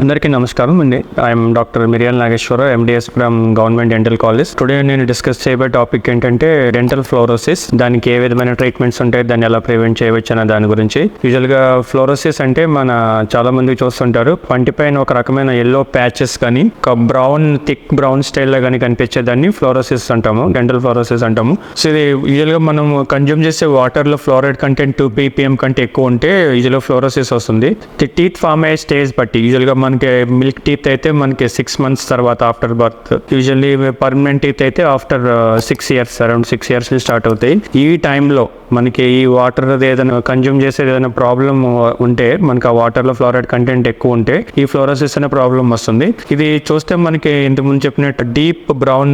అందరికీ నమస్కారం అండి. I'm doctor Miriyala Nageswara Rao, MDS from government dental college. Today నేను డిస్కస్ చేయబోయే టాపిక్ ఏంటంటే డెంటల్ ఫ్లోరోసిస్. దానికి ఏ విధమైన ట్రీట్మెంట్స్ ఉంటాయి, దాన్ని ఎలా ప్రివెంట్ చేయవచ్చు అనే దాని గురించి. యూజువల్గా ఫ్లోరోసిస్ అంటే చాలా మంది చూస్తుంటారు, పంటిపైన ఒక రకమైన ఎల్లో ప్యాచెస్ కానీ ఒక థిక్ బ్రౌన్ స్టైల్లో కానీ కనిపించేదాన్ని ఫ్లోరోసిస్ అంటాము, డెంటల్ ఫ్లోరోసిస్ అంటాము. సో ఇది యూజువల్గా మనం కన్జ్యూమ్ చేసే వాటర్లో ఫ్లోరైడ్ కంటెంట్ 2 ppm కంటే ఎక్కువ ఉంటే యూజువల్గా ఫ్లోరోసిస్ వస్తుంది. టీత్ ఫామ్ అయ్యే స్టేజ్ బట్టి యూజువల్గా మనకి మిల్క్ టీత్ అయితే మనకి 6 months తర్వాత after birth, usually permanent teeth అయితే after 6 years, around 6 years start అవుతాయి. ఈ టైంలో మనకి ఈ వాటర్ ఏదైనా కన్జ్యూమ్ చేసేది ఏదైనా ప్రాబ్లం ఉంటే, మనకి ఆ వాటర్లో ఫ్లోరైడ్ కంటెంట్ ఎక్కువ ఉంటే ఈ ఫ్లోరోసిస్ అనే ప్రాబ్లం వస్తుంది. ఇది చూస్తే మనకి ఇంతకుముందు చెప్పినట్టు డీప్ బ్రౌన్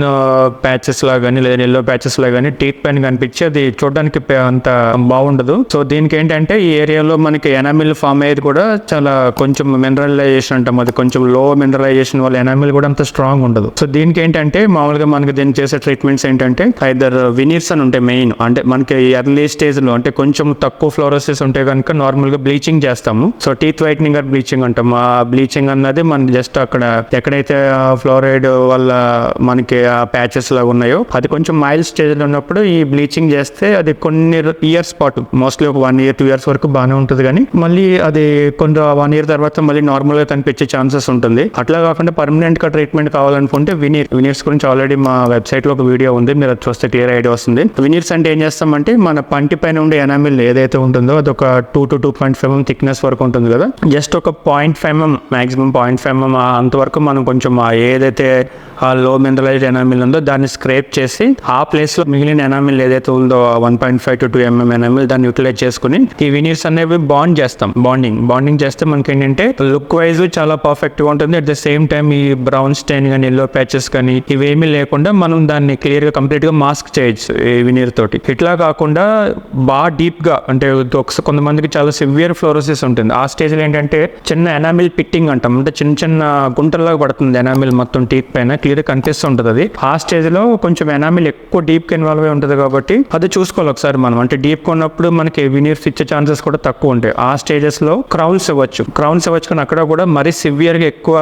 ప్యాచెస్ లా కానీ లేదా ఎల్లో ప్యాచెస్ లా కానీ టీత్ పైన కనిపించి అది చూడడానికి అంత బాగుండదు. సో దీనికి ఏంటంటే ఈ ఏరియాలో మనకి ఎనామిల్ ఫామ్ అయ్యేది కూడా చాలా కొంచెం మినరలైజేషన్ అంటాం, అది కొంచెం లో మినరలైజేషన్ వల్ల ఎనామిల్ కూడా అంత స్ట్రాంగ్ ఉండదు. సో దీనికి ఏంటంటే మామూలుగా మనకి దీన్ని చేసే ట్రీట్మెంట్స్ ఏంటంటే ఐదర్ వినీర్స్ అని ఉంటాయి మెయిన్, అంటే మనకి ఎర్లీ స్టేజ్ లో అంటే కొంచెం తక్కువ ఫ్లోరోసిస్ ఉంటే కనుక నార్మల్ గా బ్లీచింగ్ చేస్తాము. So teeth whitening or bleaching అంటాం. ఆ బ్లీచింగ్ అన్నది మన జస్ట్ అక్కడ ఎక్కడైతే ఫ్లోరైడ్ వల్ల మనకి ఆ ప్యాచెస్ లాగా ఉన్నాయో అది కొంచెం మైల్డ్ స్టేజ్ లో ఉన్నప్పుడు ఈ బ్లీచింగ్ చేస్తే అది కొన్ని ఇయర్స్ పాటు, మోస్ట్లీ ఒక 1 year 2 years వరకు బాగానే ఉంటుంది, కానీ మళ్ళీ అది కొంత 1 year తర్వాత మళ్ళీ నార్మల్ గా కనిపించే ఛాన్సెస్ ఉంటుంది. అట్లా కాకుండా పర్మనెంట్ గా ట్రీట్మెంట్ కావాలనుకుంటే వినీర్స్ గురించి ఆల్రెడీ మా వెబ్సైట్ లో ఒక వీడియో ఉంది, మీరు అది చూస్తే క్లియర్ ఐడియా వస్తుంది. వినీర్స్ అంటే ఏం చేస్తామంటే మన పంటి పైన ఉండే ఎనామిల్ ఏదైతే ఉంటుందో అది ఒక 2 to 2.5 mm థిక్నెస్ వరకు ఉంటుంది కదా, జస్ట్ ఒక 0.5 mm మాక్సిమం 0.5 mm అంతవరకు మనం కొంచెం ఏదైతే ఆ లో మినరలైజ్డ్ ఎనామిల్ ఉందో దాన్ని స్క్రేప్ చేసి ఆ ప్లేస్ లో మిగిలిన ఎనామిల్ ఏదైతే ఉందో 1.5 to 2 mm ఎనామిల్ దాన్ని యూటిలైజ్ చేసుకుని ఈ వినీర్స్ అనేవి బాండ్ చేస్తాం. బాండింగ్ చేస్తే మనకి ఏంటంటే లుక్ వైజ్ చాలా పర్ఫెక్ట్ గా ఉంటుంది. అట్ ద సేమ్ టైం ఈ బ్రౌన్ స్టైన్ కానీ ఎల్లో ప్యాచెస్ కానీ ఇవేమీ లేకుండా మనం దాన్ని క్లియర్ గా కంప్లీట్ గా మాస్క్ చేయొచ్చు ఈ వినీర్ తోటి. ఇట్లా కాకుండా బాగా డీప్ గా అంటే కొంతమందికి చాలా సివియర్ ఫ్లోరోసిస్ ఉంటుంది. ఆ స్టేజ్ లో ఏంటంటే చిన్న ఎనామిల్ పిట్టింగ్ అంటాం, అంటే చిన్న గుంటల్లాగా పడుతుంది ఎనామిల్ మొత్తం టీత్ పైన క్లియర్ గా కనిపిస్తుంటది. అది ఆ స్టేజ్ లో కొంచెం ఎనామిల్ ఎక్కువ డీప్ గా ఇన్వాల్వ్ అయి ఉంటుంది కాబట్టి అది చూసుకోవాలి ఒకసారి మనం. అంటే డీప్ గా ఉన్నప్పుడు మనకి వినీర్స్ ఇచ్చే ఛాన్సెస్ కూడా తక్కువ ఉంటాయి. ఆ స్టేజెస్ లో క్రౌన్స్ ఇవ్వచ్చు కానీ అక్కడ కూడా మరీ సివియర్ గా ఎక్కువ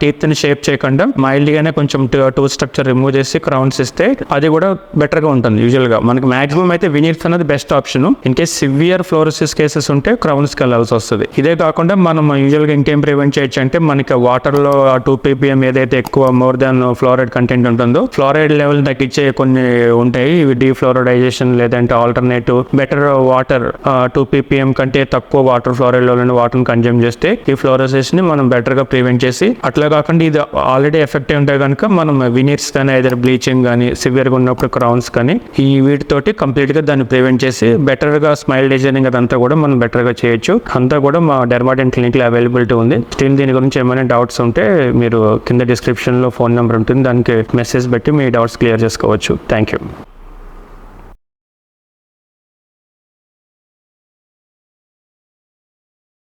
టీత్ ని షేప్ చేయకుండా మైల్డ్ గానే కొంచెం టూత్ స్ట్రక్చర్ రిమూవ్ చేసి క్రౌన్స్ ఇస్తే అది కూడా బెటర్ గా ఉంటుంది. యూజువల్ గా మనకి మాక్సిమం అయితే వినీర్స్ అనేది best option. In case severe fluorosis cases ఉంటే క్రౌన్స్ కి వెళ్ళాల్సి వస్తుంది. ఇదే కాకుండా మనం యూజువల్ గా ఇంకేం ప్రివెంట్ చేయొచ్చు అంటే మనకి వాటర్ లో 2 ppm ఏదైతే ఎక్కువ మోర్ దాన్ ఫ్లోరైడ్ కంటెంట్ ఉంటుందో ఫ్లోరైడ్ లెవెల్ తగ్గించే కొన్ని ఉంటాయి, డీఫ్లోరైడైజేషన్ లేదంటే ఆల్టర్నేటివ్ బెటర్ వాటర్ 2 ppm కంటే తక్కువ water fluoride level water consume చేస్తే ఈ ఫ్లోరోసిస్ ని మనం బెటర్ గా ప్రివెంట్ చేసి, అట్లా కాకుండా ఇది ఆల్రెడీ ఎఫెక్ట్ అయి ఉంటే కనుక మనం వినీర్స్ కానీ ఐదర్ బ్లీచింగ్ కానీ సివియర్ గా ఉన్నప్పుడు క్రౌన్స్ కానీ ఈ వీటితోటి కంప్లీట్ గా దాన్ని ప్రివెంట్ చేసి బెటర్ గా స్మైల్ డిజైనింగ్ అదంతా కూడా మనం బెటర్ గా చేయొచ్చు. అంతా కూడా మా డెర్మాడెంట్ క్లినిక్ లో అవైలబిలిటీ ఉంది. స్టిల్ దీని గురించి ఏమైనా డౌట్స్ ఉంటే మీరు కింద డిస్క్రిప్షన్ లో ఫోన్ నెంబర్ ఉంటుంది, దానికి మెసేజ్ పెట్టి మీ డౌట్స్ క్లియర్ చేసుకోవచ్చు. Thank you.